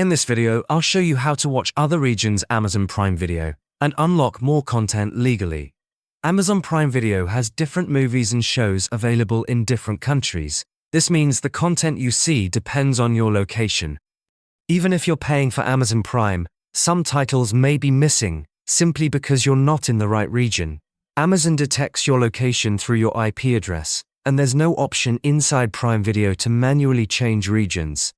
In this video, I'll show you how to watch other regions' Amazon Prime Video and unlock more content legally. Amazon Prime Video has different movies and shows available in different countries. This means the content you see depends on your location. Even if you're paying for Amazon Prime, some titles may be missing simply because you're not in the right region. Amazon detects your location through your IP address, and there's no option inside Prime Video to manually change regions.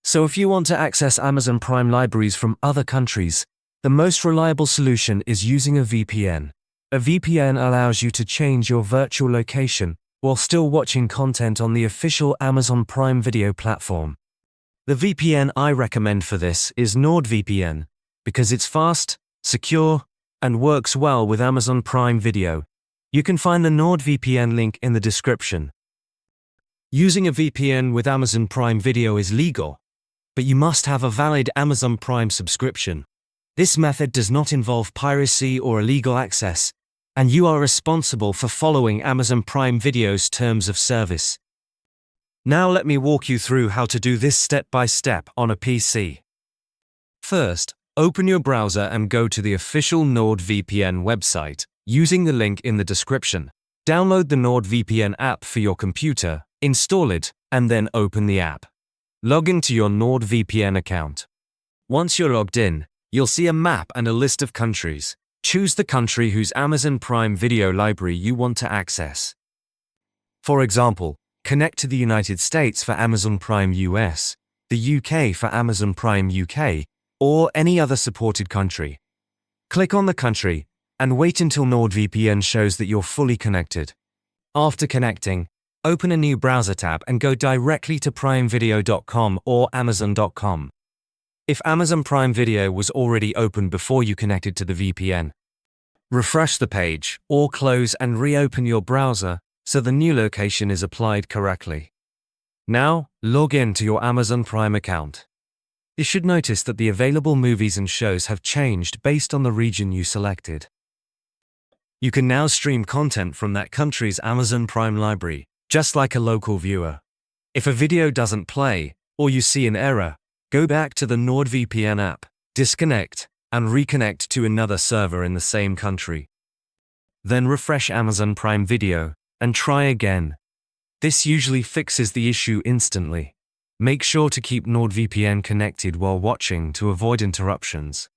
So if you want to access Amazon Prime libraries from other countries, the most reliable solution is using a VPN. A VPN allows you to change your virtual location while still watching content on the official Amazon Prime Video platform. The VPN I recommend for this is NordVPN because it's fast, secure, and works well with Amazon Prime Video. You can find the NordVPN link in the description. Using a VPN with Amazon Prime Video is legal, but you must have a valid Amazon Prime subscription. This method does not involve piracy or illegal access, and you are responsible for following Amazon Prime Video's terms of service. Now let me walk you through how to do this step by step on a PC. First, open your browser and go to the official NordVPN website using the link in the description. Download the NordVPN app for your computer, install it, and then open the app. Log into your NordVPN account. Once you're logged in, you'll see a map and a list of countries. Choose the country whose Amazon Prime Video library you want to access. For example, connect to the United States for Amazon Prime US, the UK for Amazon Prime UK, or any other supported country. Click on the country and wait until NordVPN shows that you're fully connected. After connecting, open a new browser tab and go directly to primevideo.com or amazon.com. If Amazon Prime Video was already open before you connected to the VPN, refresh the page or close and reopen your browser so the new location is applied correctly. Now, log in to your Amazon Prime account. You should notice that the available movies and shows have changed based on the region you selected. You can now stream content from that country's Amazon Prime library, just like a local viewer. If a video doesn't play, or you see an error, go back to the NordVPN app, disconnect, and reconnect to another server in the same country. Then refresh Amazon Prime Video, and try again. This usually fixes the issue instantly. Make sure to keep NordVPN connected while watching to avoid interruptions.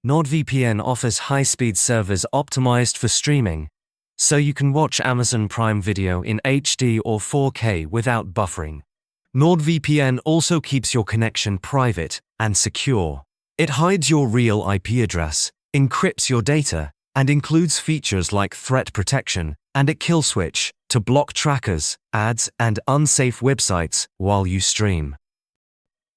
NordVPN offers high-speed servers optimized for streaming, so you can watch Amazon Prime Video in HD or 4K without buffering. NordVPN also keeps your connection private and secure. It hides your real IP address, encrypts your data, and includes features like threat protection and a kill switch to block trackers, ads, and unsafe websites while you stream.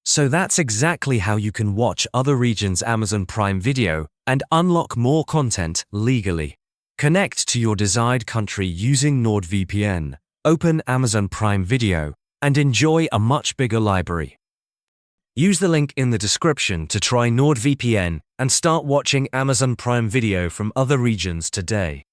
So that's exactly how you can watch other regions' Amazon Prime Video and unlock more content legally. Connect to your desired country using NordVPN, open Amazon Prime Video, and enjoy a much bigger library. Use the link in the description to try NordVPN and start watching Amazon Prime Video from other regions today.